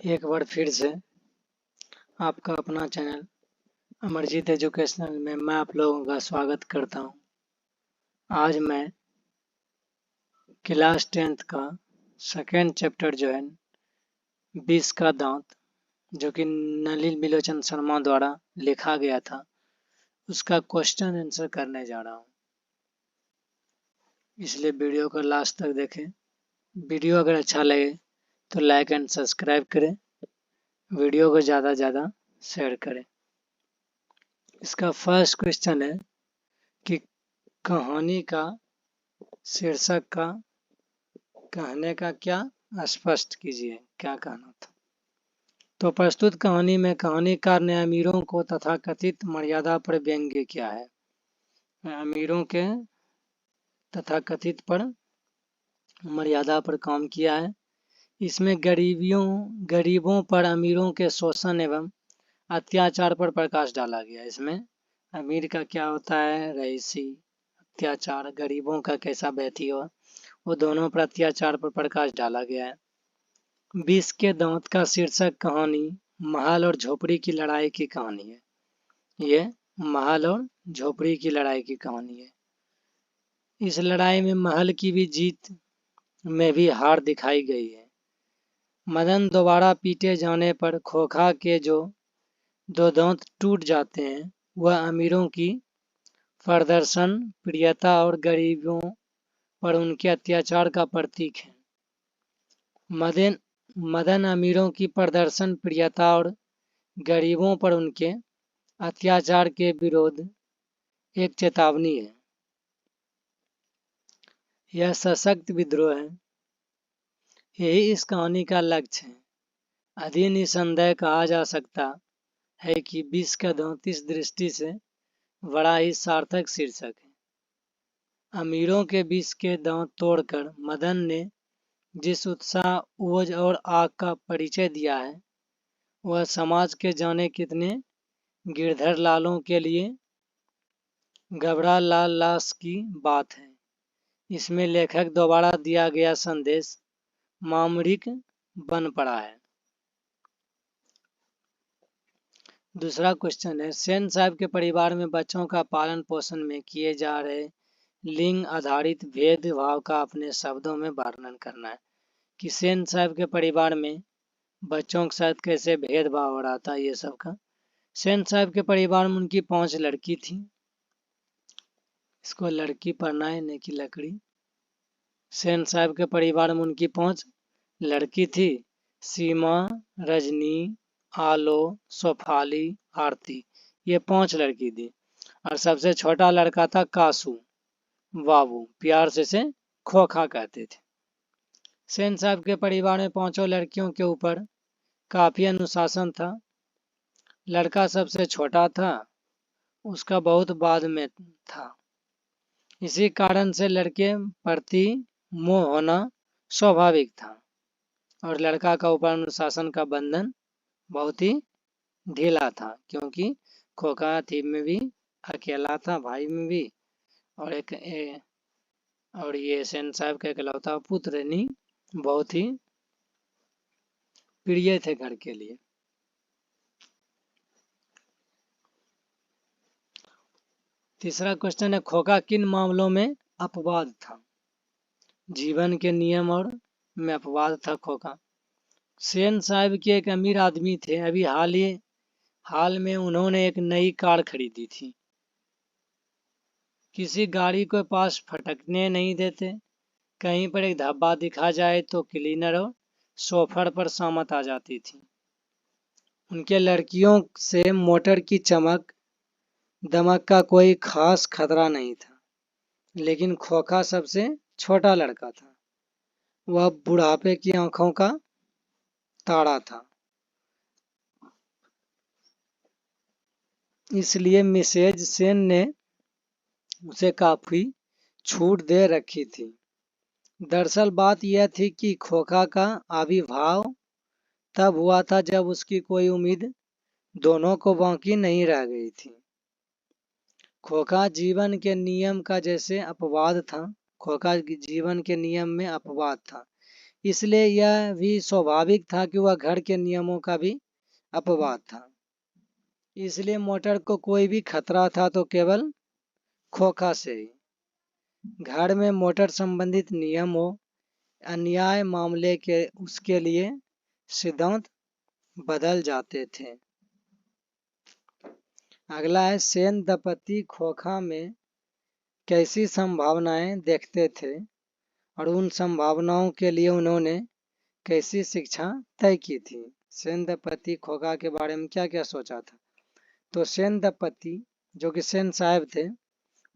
एक बार फिर से आपका अपना चैनल अमरजीत एजुकेशनल में मैं आप लोगों का स्वागत करता हूं। आज मैं क्लास 10th का सेकेंड चैप्टर जो है 20 का दांत, जो कि नलिनी बिलोचन शर्मा द्वारा लिखा गया था, उसका क्वेश्चन आंसर करने जा रहा हूं। इसलिए वीडियो को लास्ट तक देखें। वीडियो अगर अच्छा लगे तो लाइक एंड सब्सक्राइब करें, वीडियो को ज़्यादा ज़्यादा शेयर करें। इसका फर्स्ट क्वेश्चन है कि कहानी का शीर्षक का कहने का क्या स्पष्ट कीजिए, क्या कहना था। तो प्रस्तुत कहानी में कहानीकार ने अमीरों को तथाकथित मर्यादा पर व्यंग्य किया है। अमीरों के तथाकथित पर मर्यादा पर काम किया है। इसमें गरीबों पर अमीरों के शोषण एवं अत्याचार पर प्रकाश डाला गया। इसमें अमीर का क्या होता है, रईसी, अत्याचार, गरीबों का कैसा व्यती हो, वो दोनों पर अत्याचार पर प्रकाश डाला गया है। 20 के दांत का शीर्षक कहानी महल और झोपड़ी की लड़ाई की कहानी है। ये महल और झोपड़ी की लड़ाई की कहानी है। इस लड़ाई में महल की भी जीत में भी हार दिखाई गई है। मदन दोबारा पीटे जाने पर खोखा के जो दो दांत टूट जाते हैं, वह अमीरों की प्रदर्शन प्रियता और गरीबों पर उनके अत्याचार का प्रतीक है। मदन अमीरों की प्रदर्शन प्रियता और गरीबों पर उनके अत्याचार के विरोध एक चेतावनी है। यह सशक्त विद्रोह है। यही इस कहानी का लक्ष्य है। अति निसंदेह कहा जा सकता है कि 20 का दांत इस दृष्टि से बड़ा ही सार्थक शीर्षक है। अमीरों के 20 के दांत तोड़कर मदन ने जिस उत्साह, ओज और आग का परिचय दिया है, वह समाज के जाने कितने गिरधर लालों के लिए घबरा लाश की बात है। इसमें लेखक द्वारा दिया गया संदेश मामरिक बन पड़ा है। दूसरा क्वेश्चन है, सेन साहब के परिवार में बच्चों का पालन पोषण में किए जा रहे लिंग आधारित भेदभाव का अपने शब्दों में वर्णन करना है। कि सेन साहब के परिवार में बच्चों के साथ कैसे भेदभाव हो रहा था, ये सब का। सेन साहब के परिवार में उनकी 5 लड़की थी। इसको लड़की पढ़ना है, नहीं कि लकड़ी। सेन साहब के परिवार में उनकी 5 लड़की थी। सीमा, रजनी, आलो, सोफाली, आरती, ये 5 लड़की थी। और सबसे छोटा लड़का था कासू बाबू, प्यार से इसे खोखा कहते थे। सेन साहब के परिवार में 5 लड़कियों के ऊपर काफी अनुशासन था। लड़का सबसे छोटा था, उसका बहुत बाद में था। इसी कारण से लड़के प्रति मोह होना स्वाभाविक था और लड़का का ऊपर अनुशासन का बंधन बहुत ही ढीला था, क्योंकि खोखा थी में भी अकेला था, भाई में भी, और ये सेन साहब का इकलौता पुत्र नहीं, बहुत ही प्रिय थे घर के लिए। तीसरा क्वेश्चन है, खोखा किन मामलों में अपवाद था। जीवन के नियम और में अपवाद था खोखा। सेन साहब के एक अमीर आदमी थे। अभी हाल में उन्होंने एक नई कार खरीदी थी। किसी गाड़ी को पास फटकने नहीं देते। कहीं पर एक धब्बा दिखा जाए तो क्लीनर और सोफर पर शामत आ जाती थी। उनके लड़कियों से मोटर की चमक दमक का कोई खास खतरा नहीं था। लेकिन खोखा सबसे छोटा लड़का था। वह बुढ़ापे की आंखों का तारा था। इसलिए मिसेज सेन ने उसे काफी छूट दे रखी थी। दरअसल बात यह थी कि खोखा का आविर्भाव तब हुआ था जब उसकी कोई उम्मीद दोनों को बाकी नहीं रह गई थी। खोखा जीवन के नियम का जैसे अपवाद था, खोखा जीवन के नियम में अपवाद था, इसलिए यह भी स्वाभाविक था कि वह घर के नियमों का भी अपवाद था। इसलिए मोटर को कोई भी खतरा था तो केवल खोखा से ही। घर में मोटर संबंधित नियम हो, अन्याय मामले के उसके लिए सिद्धांत बदल जाते थे। अगला है सेन दंपति खोखा में कैसी संभावनाएं देखते थे और उन संभावनाओं के लिए उन्होंने कैसी शिक्षा तय की थी। सेन दंपति खोखा के बारे में क्या क्या सोचा था। तो सेन दंपति जो कि सेन साहब थे,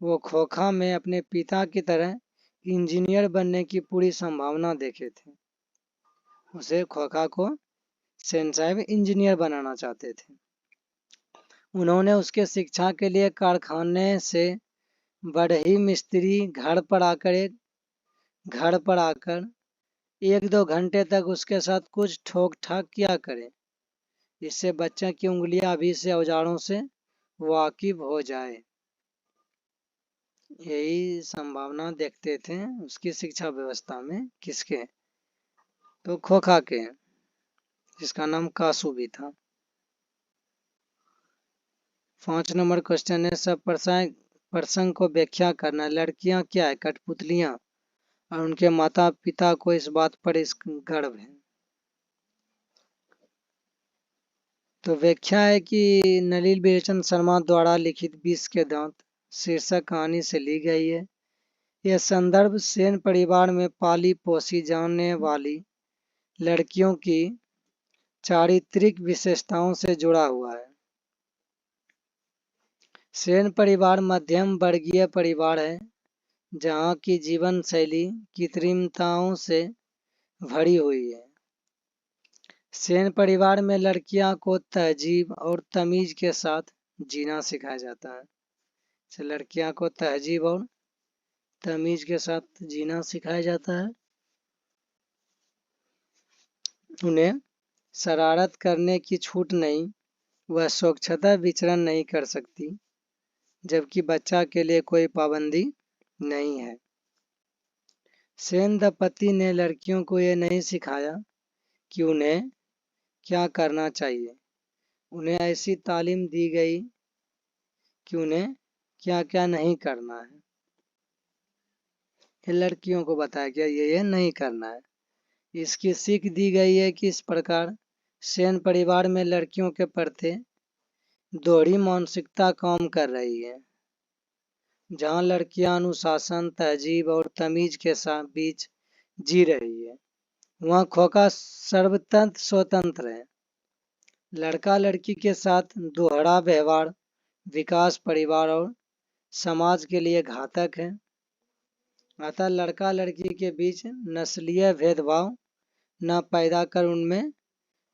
वो खोखा में अपने पिता की तरह इंजीनियर बनने की पूरी संभावना देखे थे। उसे खोखा को सेन साहब इंजीनियर बनाना चाहते थे। उन्होंने उसके शिक्षा के लिए कारखाने से बढ़ई मिस्त्री घर पर आकर 1-2 घंटे तक उसके साथ कुछ ठोक ठाक किया करे। इससे बच्चे की उंगलियां अभी से औजारों से वाकिफ हो जाए। यही संभावना देखते थे उसकी शिक्षा व्यवस्था में। किसके? तो खोखा के, जिसका नाम कासू भी था। 5 नंबर क्वेश्चन है सब प्रसंग को व्याख्या करना। लड़कियां क्या है? कठपुतलियां, और उनके माता पिता को इस बात पर गर्व है। तो व्याख्या है कि नलिनी बिलोचन शर्मा द्वारा लिखित 20 के दांत शीर्षक कहानी से ली गई है। यह संदर्भ सेन परिवार में पाली पोसी जाने वाली लड़कियों की चारित्रिक विशेषताओं से जुड़ा हुआ है। सेन परिवार मध्यम वर्गीय परिवार है जहाँ की जीवन शैली कृत्रिमताओं से भरी हुई है। सेन परिवार में लड़कियां को तहजीब और तमीज के साथ जीना सिखाया जाता है। लड़कियां को तहजीब और तमीज के साथ जीना सिखाया जाता है। उन्हें शरारत करने की छूट नहीं, वह स्वच्छता विचरण नहीं कर सकती, जबकि बच्चा के लिए कोई पाबंदी नहीं है। सेन दंपति ने लड़कियों को यह नहीं सिखाया कि उन्हें क्या करना चाहिए। उन्हें ऐसी तालीम दी गई कि उन्हें क्या क्या नहीं करना है। ये लड़कियों को बताया गया ये नहीं करना है। इसकी सीख दी गई है कि इस प्रकार सेन परिवार में लड़कियों के प्रति दोहरी मानसिकता काम कर रही है। जहाँ लड़कियां अनुशासन, तहजीब और तमीज के साथ बीच जी रही है, वहाँ खोखा सर्वतंत्र स्वतंत्र है। लड़का लड़की के साथ दोहरा व्यवहार विकास, परिवार और समाज के लिए घातक है। अतः लड़का लड़की के बीच नस्लीय भेदभाव न पैदा कर उनमें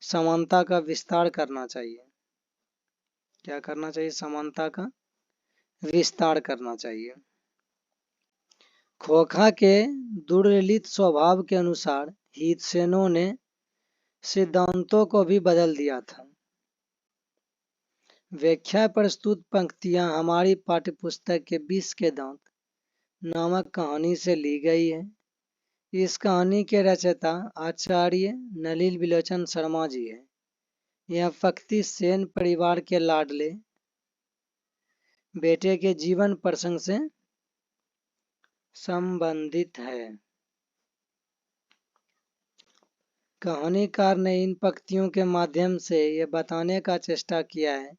समानता का विस्तार करना चाहिए। क्या करना चाहिए? समानता का विस्तार करना चाहिए। खोखा के दुर्ललित स्वभाव के अनुसार हितसेनों ने सिद्धांतों को भी बदल दिया था। व्याख्या प्रस्तुत पंक्तियां हमारी पाठ्यपुस्तक के 20 के दांत नामक कहानी से ली गई है। इस कहानी के रचयिता आचार्य नलिनी बिलोचन शर्मा जी है। यह पंक्ति सेन परिवार के लाडले बेटे के जीवन प्रसंग से संबंधित है। कहानीकार ने इन पंक्तियों के माध्यम से यह बताने का चेष्टा किया है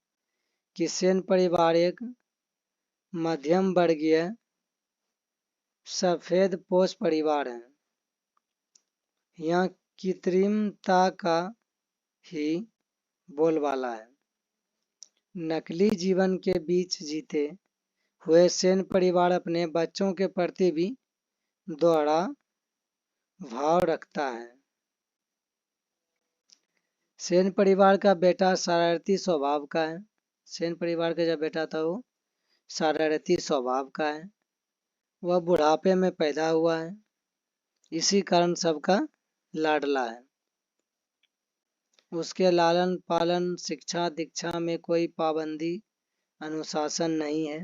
कि सेन परिवार एक मध्यम वर्गीय सफेद पोष परिवार है। यहाँ कृत्रिमता का ही बोलबाला है। नकली जीवन के बीच जीते हुए सेन परिवार अपने बच्चों के प्रति भी दोहरा भाव रखता है। सेन परिवार का बेटा शरारती स्वभाव का है। सेन परिवार का जो बेटा था वो शरारती स्वभाव का है। वह बुढ़ापे में पैदा हुआ है, इसी कारण सबका लाडला है। उसके लालन पालन, शिक्षा दीक्षा में कोई पाबंदी अनुशासन नहीं है।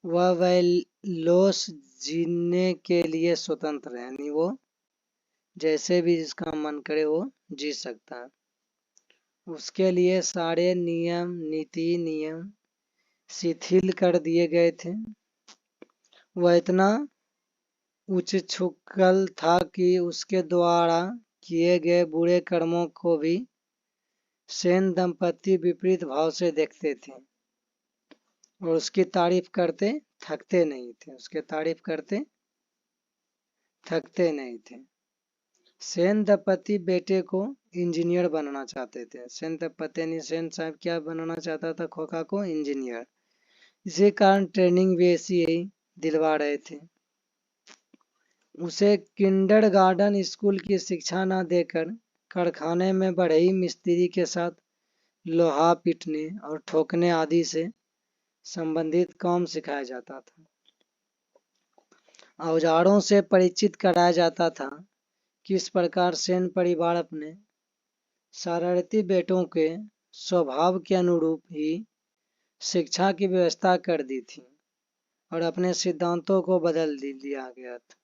वह वेलोस जीने के लिए स्वतंत्र है, यानी वो जैसे भी जिसका मन करे वो जी सकता है। उसके लिए सारे नियम नीति नियम शिथिल कर दिए गए थे। वह इतना उच्च छुकल था कि उसके द्वारा किए गए बुरे कर्मों को भी सेन दंपति विपरीत भाव से देखते थे और उसकी तारीफ करते थकते नहीं थे। उसके तारीफ करते थकते नहीं थे। सेन दंपति बेटे को इंजीनियर बनाना चाहते थे। सेन दंपति यानी सेन साहब क्या बनाना चाहता था? खोखा को इंजीनियर। इसी कारण ट्रेनिंग भी ऐसी ही दिलवा रहे थे। उसे किंडरगार्टन स्कूल की शिक्षा न देकर कारखाने में बढ़ई मिस्त्री के साथ लोहा पीटने और ठोकने आदि से संबंधित काम सिखाया जाता था। औजारों से परिचित कराया जाता था। किस प्रकार सेन परिवार अपने शरारती बेटों के स्वभाव के अनुरूप ही शिक्षा की व्यवस्था कर दी थी और अपने सिद्धांतों को बदल दिया गया था।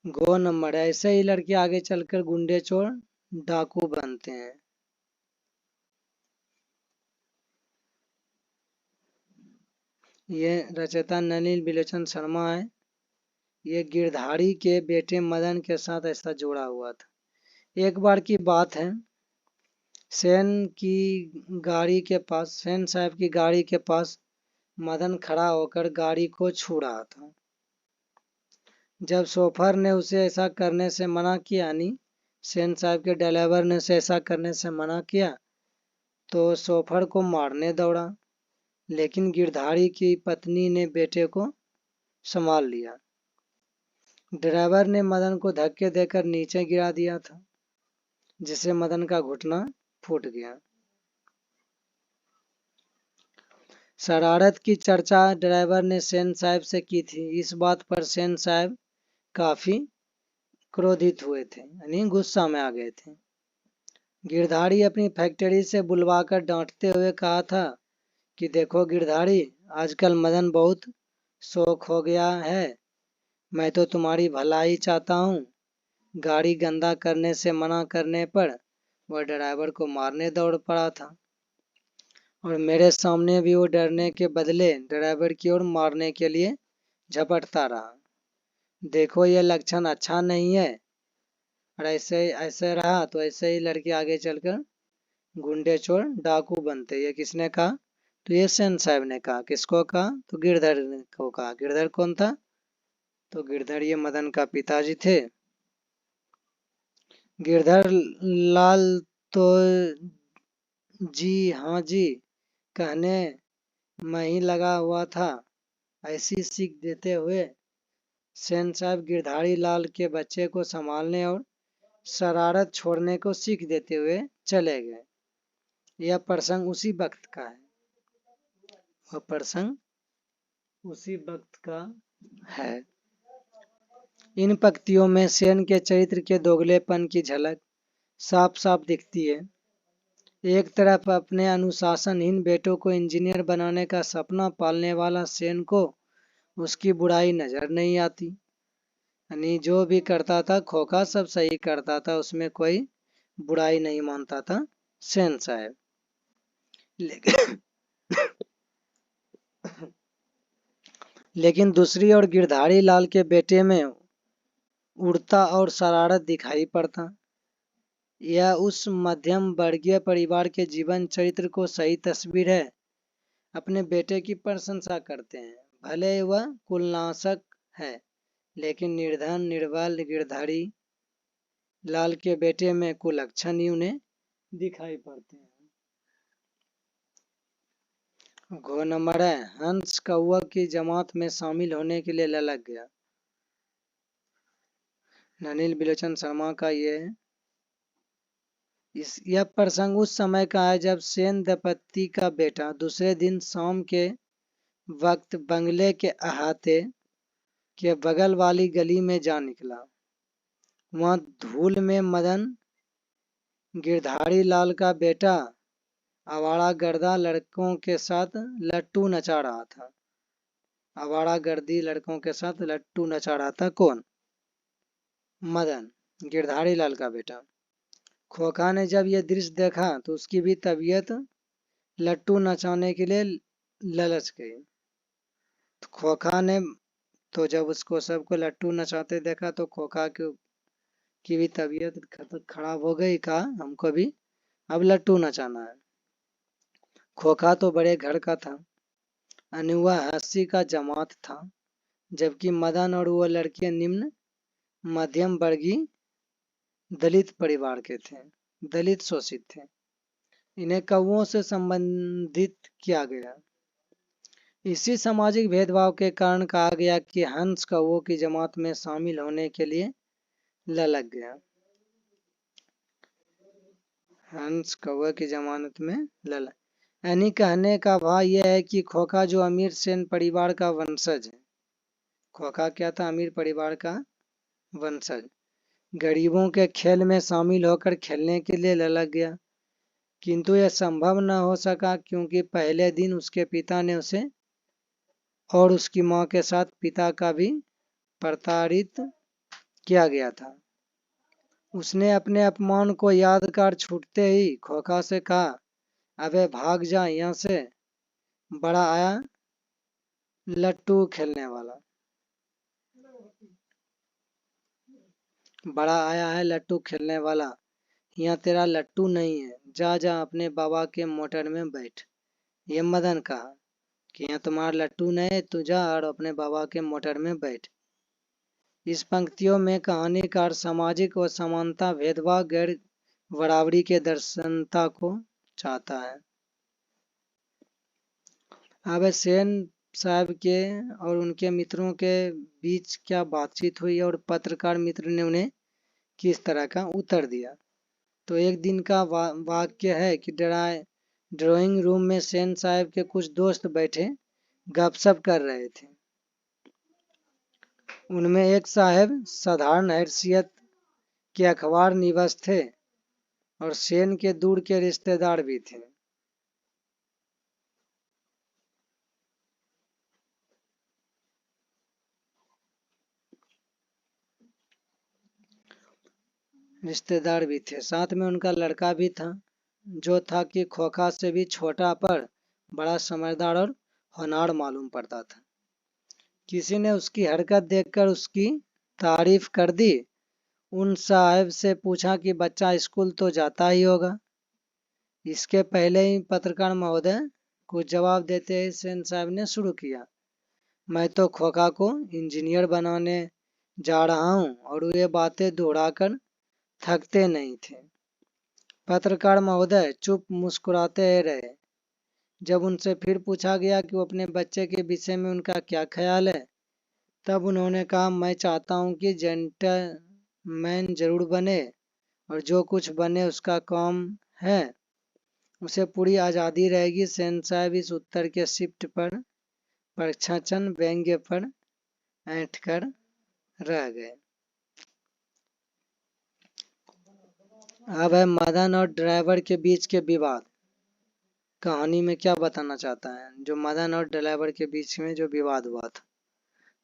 गो नंबर, ऐसे ही लड़के आगे चलकर गुंडे चोर डाकू बनते हैं। ये रचयिता नलिनी बिलोचन शर्मा है। ये गिरधारी के बेटे मदन के साथ ऐसा जोड़ा हुआ था। एक बार की बात है, सेन साहब की गाड़ी के पास मदन खड़ा होकर गाड़ी को छू रहा था। जब शोफर ने उसे ऐसा करने से मना किया, यानी सेन साहब के ड्राइवर ने उसे ऐसा करने से मना किया, तो शोफर को मारने दौड़ा, लेकिन गिरधारी की पत्नी ने बेटे को संभाल लिया। ड्राइवर ने मदन को धक्के देकर नीचे गिरा दिया था, जिससे मदन का घुटना फूट गया। शरारत की चर्चा ड्राइवर ने सेन साहब से की थी। इस बात पर सेन साहब काफी क्रोधित हुए थे, यानी गुस्सा में आ गए थे। गिरधारी अपनी फैक्ट्री से बुलवाकर डांटते हुए कहा था कि देखो गिरधारी, आजकल मदन बहुत शौक हो गया है। मैं तो तुम्हारी भलाई चाहता हूँ। गाड़ी गंदा करने से मना करने पर वह ड्राइवर को मारने दौड़ पड़ा था और मेरे सामने भी वो डरने के बदले ड्राइवर की ओर मारने के लिए झपटता रहा। देखो ये लक्षण अच्छा नहीं है और ऐसे रहा तो ऐसे ही लड़के आगे चलकर गुंडे चोर डाकू बनते। ये किसने कहा? तो ये सेन साहब ने कहा। किसको कहा? तो गिरधर को कहा। गिरधर कौन था? तो गिरधर ये मदन का पिताजी थे। गिरधर लाल तो जी हाँ जी कहने में ही लगा हुआ था। ऐसी सीख देते हुए सेन साहब गिरधारी लाल के बच्चे को संभालने और शरारत छोड़ने को सीख देते हुए चले गए। यह प्रसंग उसी वक्त का है। वह प्रसंग उसी वक्त का है। इन पंक्तियों में सेन के चरित्र के दोगलेपन की झलक साफ साफ दिखती है। एक तरफ अपने अनुशासनहीन बेटों को इंजीनियर बनाने का सपना पालने वाला सेन को उसकी बुराई नजर नहीं आती, यानी जो भी करता था खोखा सब सही करता था, उसमें कोई बुराई नहीं मानता था सेन साहब। लेकिन दूसरी ओर गिरधारी लाल के बेटे में उड़ता और शरारत दिखाई पड़ता। यह उस मध्यम वर्गीय परिवार के जीवन चरित्र को सही तस्वीर है। अपने बेटे की प्रशंसा करते हैं, भले वह कुलनाशक है, लेकिन निर्धन निर्बल गिरधारी लाल के बेटे में कुलक्षण ही उन्हें दिखाई पड़ते हैं। घो नंबर है, हंस कौआ की जमात में शामिल होने के लिए ललक गया। नलिनी बिलोचन शर्मा का यह प्रसंग उस समय का है जब सेन दंपति का बेटा दूसरे दिन शाम के वक्त बंगले के अहाते के बगल वाली गली में जा निकला। वहां धूल में मदन गिरधारी लाल का बेटा आवारागर्दा लड़कों के साथ लट्टू नचा रहा था। आवारागर्दी लड़कों के साथ लट्टू नचा रहा था। कौन? मदन, गिरधारी लाल का बेटा। खोखा ने जब यह दृश्य देखा तो उसकी भी तबीयत लट्टू नचाने के लिए ललच गई। तो खोखा ने तो जब उसको सबको लट्टू नचाते देखा तो खोखा की भी तबीयत खराब हो गई। कहा हमको भी अब लट्टू नचाना है। खोखा तो बड़े घर का था, अनहुआ हंसी का जमात था, जबकि मदन और वो लड़के निम्न मध्यम वर्गीय दलित परिवार के थे, दलित शोषित थे। इन्हें कौओं से संबंधित किया गया। इसी सामाजिक भेदभाव के कारण कहा गया कि हंस कौओं की जमात में शामिल होने के लिए ललक गया। हंस कौवे की जमानत में ललक, यानी कहने का भाव यह है कि खोखा जो अमीर सेन परिवार का वंशज है, खोखा क्या था? अमीर परिवार का वंशज, गरीबों के खेल में शामिल होकर खेलने के लिए ललक गया। किंतु यह संभव न हो सका क्योंकि पहले दिन उसके पिता ने उसे और उसकी मां के साथ पिता का भी प्रताड़ित किया गया था। उसने अपने अपमान को याद कर छूटते ही खोखा से कहा, अबे भाग जा यहाँ से, बड़ा आया लट्टू खेलने वाला, बड़ा आया है लट्टू खेलने वाला, यहाँ तेरा लट्टू नहीं है, जा जा अपने बाबा के मोटर में बैठ। ये मदन कहा कि यहाँ तुम्हारा लट्टू नहीं है, तू जा और अपने बाबा के मोटर में बैठ। इस पंक्तियों में कहानीकार सामाजिक व समानता, भेदभाव, गैर बराबरी के दर्शनता को चाहता है। अब सेन साहब के और उनके मित्रों के बीच क्या बातचीत हुई और पत्रकार मित्र ने उन्हें किस तरह का उत्तर दिया। तो एक दिन का वाक्य है कि ड्राइंग रूम में सेन साहब के कुछ दोस्त बैठे गपशप कर रहे थे। उनमें एक साहब साधारण हैसियत के अखबार निवस थे और सेन के दूर के रिश्तेदार भी थे। साथ में उनका लड़का भी था, जो था कि खोखा से भी छोटा पर बड़ा समझदार और होनहार मालूम पड़ता था। किसी ने उसकी हरकत देखकर उसकी तारीफ कर दी। उन साहब से पूछा कि बच्चा स्कूल तो जाता ही होगा। इसके पहले ही पत्रकार महोदय कुछ जवाब देते ही सेन साहब ने शुरू किया, मैं तो खोखा को इंजीनियर बनाने जा रहा हूँ और ये बातें दोहराकर थकते नहीं थे। पत्रकार महोदय चुप मुस्कुराते रहे। जब उनसे फिर पूछा गया कि वो अपने बच्चे के विषय में उनका क्या ख्याल है, तब उन्होंने कहा, मैं चाहता हूँ कि जेंटलमैन जरूर बने और जो कुछ बने उसका काम है, उसे पूरी आज़ादी रहेगी। सेन साहब इस उत्तर के शिफ्ट पर प्रच्छन्न व्यंग्य पर ऐंठ कर रह गए। अब है मदन और ड्राइवर के बीच के विवाद। कहानी में क्या बताना चाहता है? जो मदन और ड्राइवर के बीच में जो विवाद हुआ था,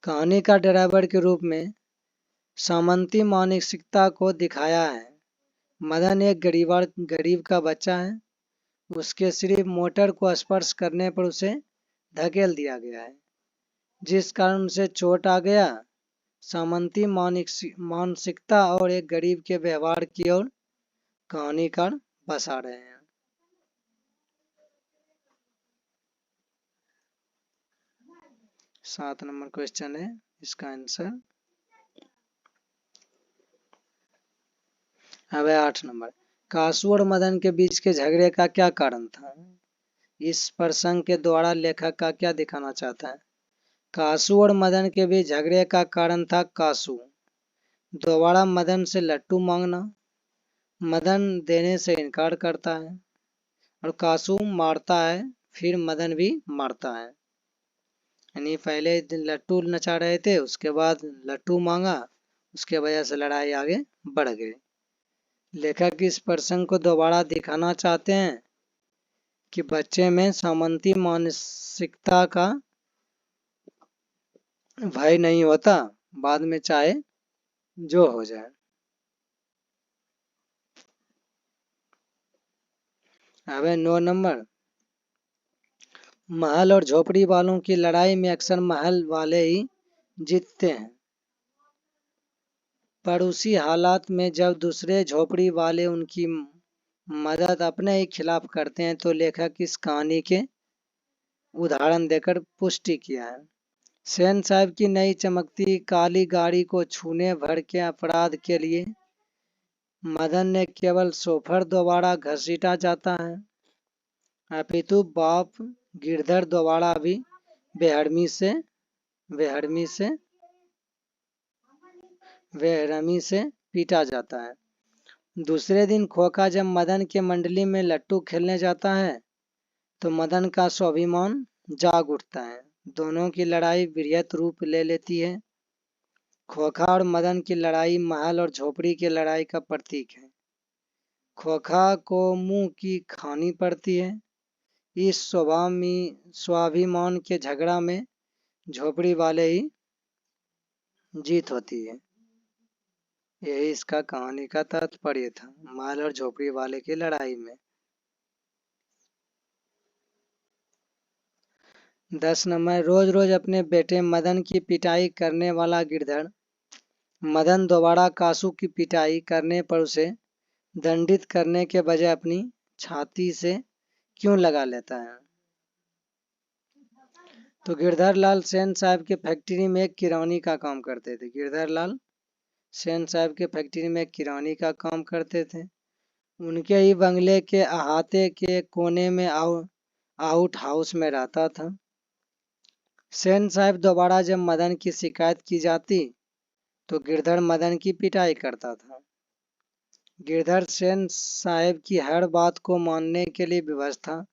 कहानी का ड्राइवर के रूप में सामंती मानसिकता को दिखाया है। मदन एक गरीब का बच्चा है। उसके सिर्फ मोटर को स्पर्श करने पर उसे धकेल दिया गया है, जिस कारण उसे चोट आ गया। सामंती मानसिकता और एक गरीब के व्यवहार की ओर कहानीकार बसा रहे हैं। सात नंबर क्वेश्चन है, इसका आंसर। अब है 8 नंबर, कासू और मदन के बीच के झगड़े का क्या कारण था? इस प्रसंग के द्वारा लेखक का क्या दिखाना चाहता है? कासू और मदन के बीच झगड़े का कारण था कासू दोबारा मदन से लट्टू मांगना। मदन देने से इनकार करता है और कासू मारता है, फिर मदन भी मारता है। यानी पहले लट्टू नचा रहे थे, उसके बाद लट्टू मांगा, उसके वजह से लड़ाई आगे बढ़ गई। लेखक इस प्रसंग को दोबारा दिखाना चाहते हैं कि बच्चे में सामंती मानसिकता का भय नहीं होता, बाद में चाहे जो हो जाए। अब है 9 नंबर, महल और झोपड़ी वालों की लड़ाई में अक्सर महल वाले ही जीतते हैं, पर उसी हालात में जब दूसरे झोपड़ी वाले उनकी मदद अपने ही खिलाफ करते हैं तो लेखक इस कहानी के उदाहरण देकर पुष्टि किया है। सेन साहब की नई चमकती काली गाड़ी को छूने भर के अपराध के लिए मदन ने केवल शोफर दोबारा घसीटा जाता है, अपितु बाप गिरधर दोबारा भी बेहरमी से पीटा जाता है। दूसरे दिन खोखा जब मदन के मंडली में लट्टू खेलने जाता है तो मदन का स्वाभिमान जाग उठता है। दोनों की लड़ाई वृहत रूप ले लेती है। खोखा और मदन की लड़ाई महल और झोपड़ी की लड़ाई का प्रतीक है। खोखा को मुंह की खानी पड़ती है। इस स्वाभिमान के झगड़ा में झोपड़ी वाले ही जीत होती है। यही इसका कहानी का तात्पर्य था, महल और झोपड़ी वाले की लड़ाई में। 10 नंबर, रोज रोज अपने बेटे मदन की पिटाई करने वाला गिरधर मदन दोबारा कासू की पिटाई करने पर उसे दंडित करने के बजाय अपनी छाती से क्यों लगा लेता है? तो गिरधर लाल सेन साहब के फैक्ट्री में एक किरानी का काम करते थे। गिरधर लाल सेन साहब के फैक्ट्री में एक किरानी का काम करते थे। उनके ही बंगले के अहाते के कोने में आउट हाउस में रहता था। सेन साहब दोबारा जब मदन की शिकायत की जाती तो गिरधर मदन की पिटाई करता था। गिरधर सेन साहब की हर बात को मानने के लिए विवश था,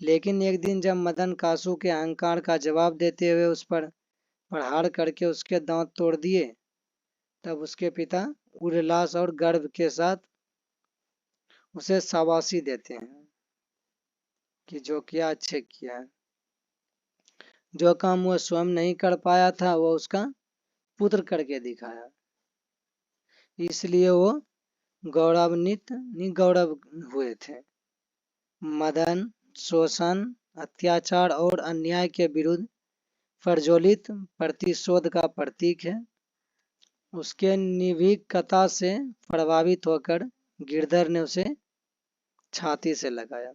लेकिन एक दिन जब मदन कासू के अहंकार का जवाब देते हुए उस पर प्रहार करके उसके दांत तोड़ दिए, तब उसके पिता उल्लास और गर्व के साथ उसे शाबाशी देते हैं कि जो किया अच्छे किया है। जो काम वह स्वयं नहीं कर पाया था वह उसका पुत्र करके दिखाया, इसलिए वो गौरव हुए थे। मदन शोषण, अत्याचार और अन्याय के विरुद्ध प्रज्वलित प्रतिशोध का प्रतीक है। उसके निर्भीकता से प्रभावित होकर गिरधर ने उसे छाती से लगाया।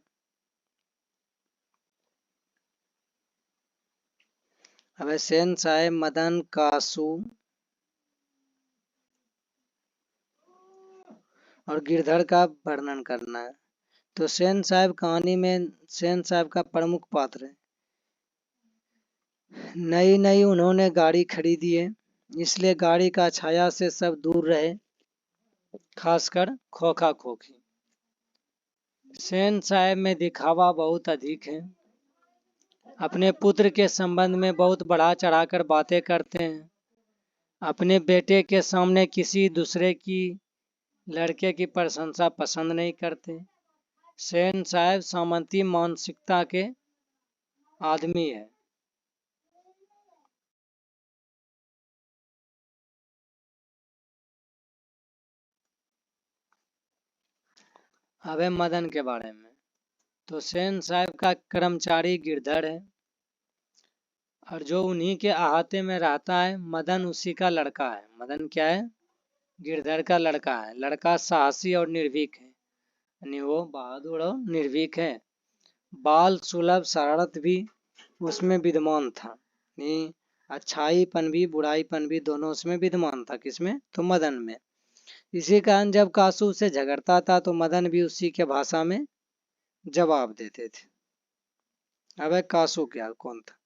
अब सेन साहब मदन कासू और गिरधर का वर्णन करना है। तो सेन साहब कहानी में सेन साहब का प्रमुख पात्र है। नई उन्होंने गाड़ी खरीदी है, इसलिए गाड़ी का छाया से सब दूर रहे, खासकर खोखा खोखी। सेन साहब में दिखावा बहुत अधिक है, अपने पुत्र के संबंध में बहुत बढ़ा चढ़ाकर बातें करते हैं, अपने बेटे के सामने किसी दूसरे की लड़के की प्रशंसा पसंद नहीं करते। सेन साहब सामंती मानसिकता के आदमी है। अब है मदन के बारे में। तो सेन साहब का कर्मचारी गिरधर है और जो उन्हीं के अहाते में रहता है। मदन उसी का लड़का है। मदन क्या है? गिरधर का लड़का है। लड़का साहसी और निर्भीक है, यानी वो बहादुर और निर्भीक है। बाल सुलभ शरारत भी उसमें विद्यमान था, यानी अच्छाईपन भी बुराईपन भी दोनों उसमें विद्यमान था। किसमें? तो मदन में। इसी कारण जब कासू से झगड़ता था तो मदन भी उसी के भाषा में जवाब देते थे। अब कासू क्या कौन था?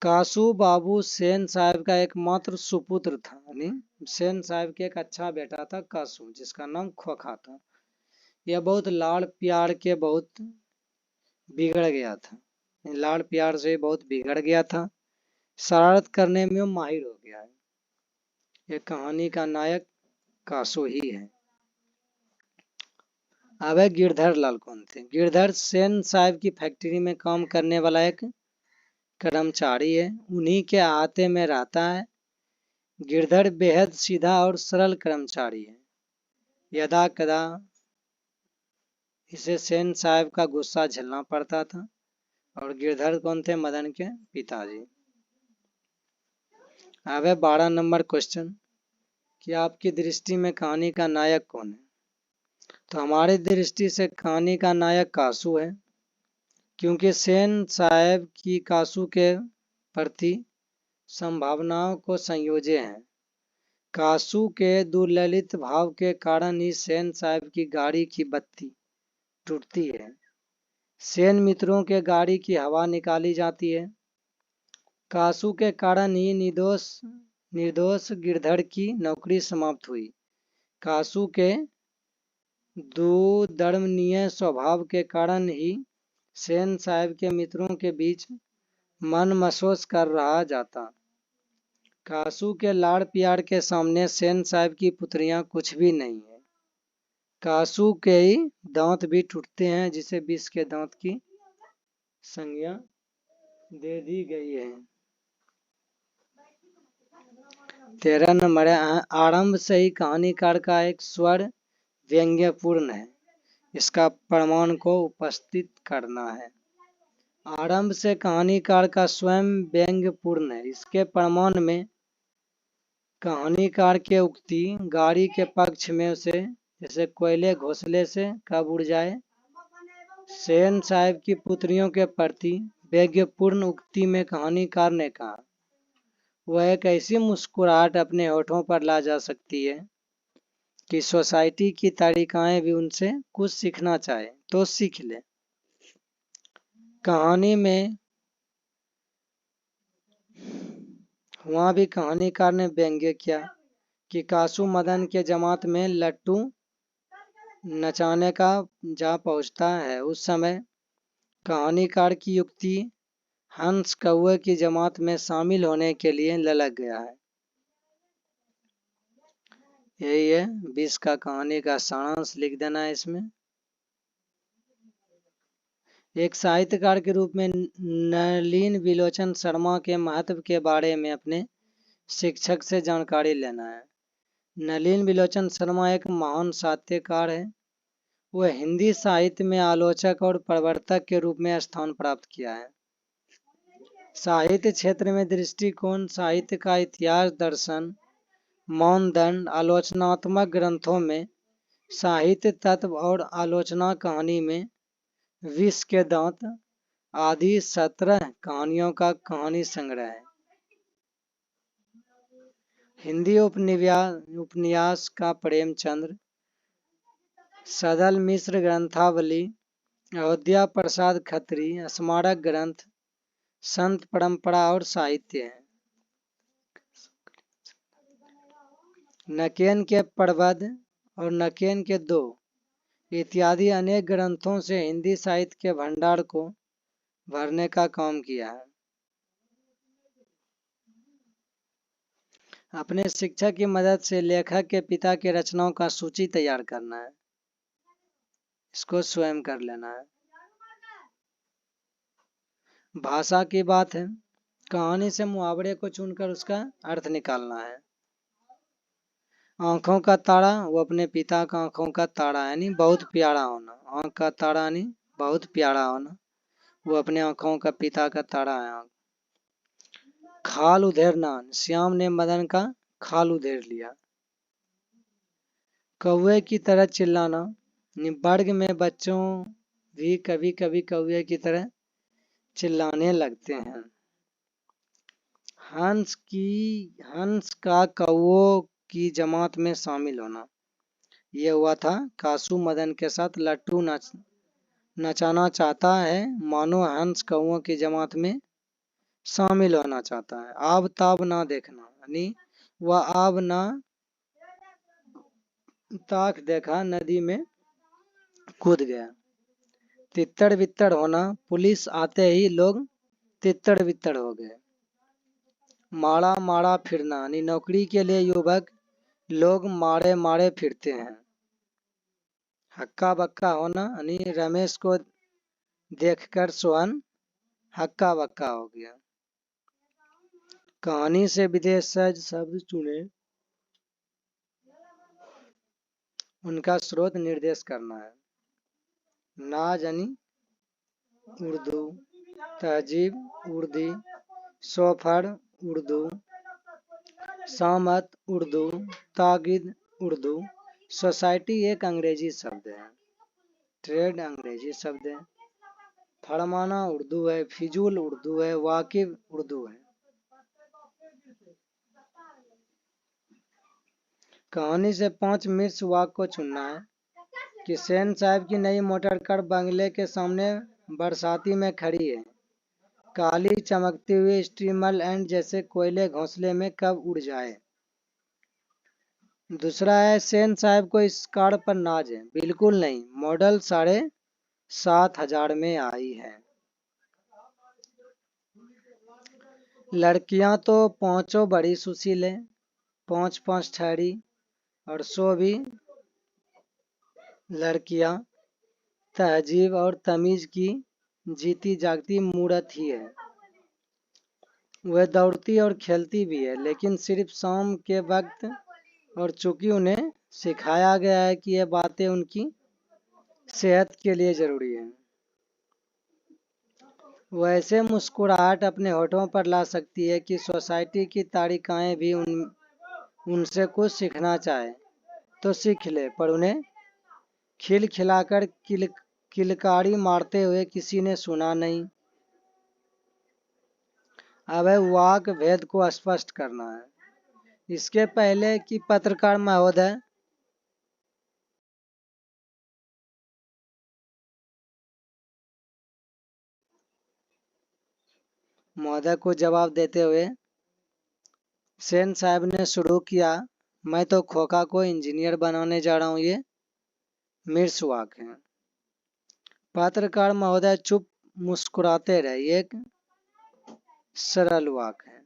कासू बाबू सेन साहब का एकमात्र सुपुत्र था, यानी सेन साहब के एक अच्छा बेटा था कासू, जिसका नाम खोखा था। यह बहुत लाड़ प्यार के बहुत बिगड़ गया था, लाड़ प्यार से बहुत बिगड़ गया था। शरारत करने में माहिर हो गया है। यह कहानी का नायक कासू ही है। अब है गिरधर लाल कौन थे? गिरधर सेन साहब की फैक्ट्री में काम करने वाला एक कर्मचारी है, उन्हीं के अहाते में रहता है। गिरधर बेहद सीधा और सरल कर्मचारी है। यदा कदा इसे सेन साहब का गुस्सा झेलना पड़ता था। और गिरधर कौन थे? मदन के पिताजी। अब है 12 नंबर क्वेश्चन कि आपकी दृष्टि में कहानी का नायक कौन है? तो हमारी दृष्टि से कहानी का नायक कासू है, क्योंकि सेन साहब की कासू के प्रति संभावनाओं को संयोजे हैं। कासू के दुर्ललित भाव के कारण ही सेन साहब की गाड़ी की बत्ती टूटती है। सेन मित्रों के गाड़ी की हवा निकाली जाती है। कासू के कारण ही निर्दोष गिरधर की नौकरी समाप्त हुई। कासू के दुर्दमनीय स्वभाव के कारण ही सेन साहब के मित्रों के बीच मन मसोस कर रहा जाता। कासू के लाड़ प्यार के सामने सेन साहब की पुत्रियां कुछ भी नहीं है। कासू के ही दांत भी टूटते हैं, जिसे विष के दांत की संज्ञा दे दी गई है। 13 नंबर है, आरंभ से ही कहानीकार का एक स्वर व्यंग्यपूर्ण है। इसका प्रमाण को उपस्थित करना है। आरंभ से कहानीकार का स्वयं व्यंग्यपूर्ण है। इसके प्रमाण में कहानीकार के उक्ति गाड़ी के पक्ष में उसे जैसे कोयले घोंसले से कब उड़ जाए। सेन साहब की पुत्रियों के प्रति व्यंग्यपूर्ण उक्ति में कहानीकार ने कहा, वह एक ऐसी मुस्कुराहट अपने होठों पर ला जा सकती है कि सोसाइटी की तारिकाएं भी उनसे कुछ सीखना चाहे तो सीख ले। कहानी में वहां भी कहानीकार ने व्यंग्य किया कि कासू मदन के जमात में लट्टू नचाने का जा पहुंचता है। उस समय कहानीकार की युक्ति हंस कौवे की जमात में शामिल होने के लिए ललक गया है। यही है 20 का कहानी का सारांश लिख देना है इसमें। एक साहित्यकार के रूप में नलिन विलोचन शर्मा के महत्व के बारे में अपने शिक्षक से जानकारी लेना है। नलिन विलोचन शर्मा एक महान साहित्यकार है। वह हिंदी साहित्य में आलोचक और प्रवर्तक के रूप में स्थान प्राप्त किया है। साहित्य क्षेत्र में दृष्टिकोण, साहित्य का इतिहास, दर्शन, मानदंड, आलोचनात्मक ग्रंथों में साहित्य तत्व और आलोचना, कहानी में विष के दांत आदि 17 कहानियों का कहानी संग्रह है। हिंदी उपन्यास का प्रेमचंद्र, सदल मिश्र ग्रंथावली, अयोध्या प्रसाद खत्री, स्मारक ग्रंथ, संत परंपरा और साहित्य है। नकेन के प्रबंध और नकेन के 2 इत्यादि अनेक ग्रंथों से हिंदी साहित्य के भंडार को भरने का काम किया है। अपने शिक्षक की मदद से लेखक के पिता की रचनाओं का सूची तैयार करना है। इसको स्वयं कर लेना है। भाषा की बात है, कहानी से मुहावरे को चुनकर उसका अर्थ निकालना है। आंखों का तारा, वो अपने पिता का आंखों का तारा यानी बहुत प्यारा होना। आंख का तारा यानी बहुत प्यारा होना, वो अपने आंखों का पिता का तारा है। खाल उधेरना, श्याम ने मदन का खाल उधेर लिया। कौवे की तरह चिल्लाना, वर्ग में बच्चों भी कभी कभी कौवे की तरह चिल्लाने लगते हैं। हंस का कौवों की जमात में शामिल होना, यह हुआ था कासू मदन के साथ लट्टू नचाना चाहता है, मानो हंस कौवों की जमात में शामिल होना चाहता है। आब ताब ना देखना, यानी वह आब ना ताक देखा, नदी में कूद गया। तित्तर बित्तर होना, पुलिस आते ही लोग तित्तर बित्तर हो गए। माड़ा माड़ा फिरना, यानी नौकरी के लिए युवक लोग मारे मारे फिरते हैं। हक्का बक्का होना, यानी रमेश को देखकर सोहन हक्का बक्का हो गया। कहानी से विदेश सहज शब्द चुने, उनका स्रोत निर्देश करना है। नाज यानी उर्दू, तहजीब उर्दी, सोफर उर्दू, सामत उर्दू, तागिद उर्दू, सोसाइटी एक अंग्रेजी शब्द है, ट्रेड अंग्रेजी शब्द है, फरमाना उर्दू है, फिजूल उर्दू है, वाकिफ उर्दू है। कहानी से 5 मिर्च वाक को चुनना है कि सेन साहब की नई मोटर कार बंगले के सामने बरसाती में खड़ी है। काली चमकती हुई स्टीमर एंड जैसे कोयले घोंसले में कब उड़ जाए। दूसरा है सेन साहब को इस कार पर नाज है। बिल्कुल नहीं, मॉडल 7,500 में आई है। लड़कियां तो पांचों बड़ी सुशील है, 5 ठहरी और 100 भी लड़कियां तहजीब और तमीज की जीती जागती मूर्त ही है। वह दौड़ती और खेलती भी है, लेकिन सिर्फ शाम के वक्त, और चूंकि उन्हें सिखाया गया है कि यह बातें उनकी सेहत के लिए जरूरी है। वैसे मुस्कुराहट अपने होठों पर ला सकती है कि सोसाइटी की तारिकाएं भी उनसे कुछ सीखना चाहे तो सीख ले, पर उन्हें खिलखिलाकर किलकारी मारते हुए किसी ने सुना नहीं। अब है वाक भेद को स्पष्ट करना है। इसके पहले कि पत्रकार महोदय को जवाब देते हुए सेन साहब ने शुरू किया, मैं तो खोखा को इंजीनियर बनाने जा रहा हूं, ये मिर्च वाक है। पत्रकार महोदय चुप मुस्कुराते रहे, एक सरल वाक है।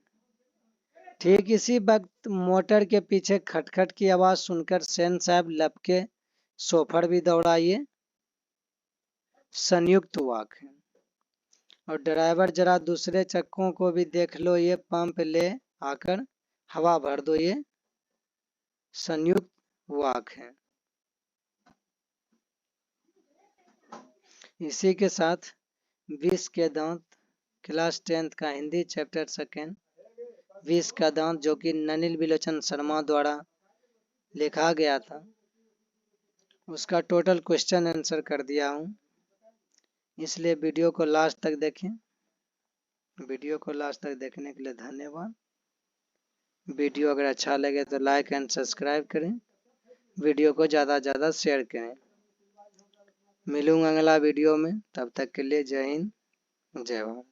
ठीक इसी वक्त मोटर के पीछे खटखट की आवाज सुनकर सेन साहब लपके सोफर भी दौड़ाइए, संयुक्त वाक है। और ड्राइवर जरा दूसरे चक्कों को भी देख लो, ये पंप ले आकर हवा भर दो, ये संयुक्त वाक है। इसी के साथ 20 के दांत क्लास 10th का हिंदी चैप्टर 2 20 का दांत, जो कि ननिल बिलोचन शर्मा द्वारा लिखा गया था, उसका टोटल क्वेश्चन आंसर कर दिया हूँ। इसलिए वीडियो को लास्ट तक देखें। वीडियो को लास्ट तक देखने के लिए धन्यवाद। वीडियो अगर अच्छा लगे तो लाइक एंड सब्सक्राइब करें, वीडियो को ज़्यादा से ज़्यादा शेयर करें। मिलूंगा अगला वीडियो में, तब तक के लिए जय हिंद, जय भारत।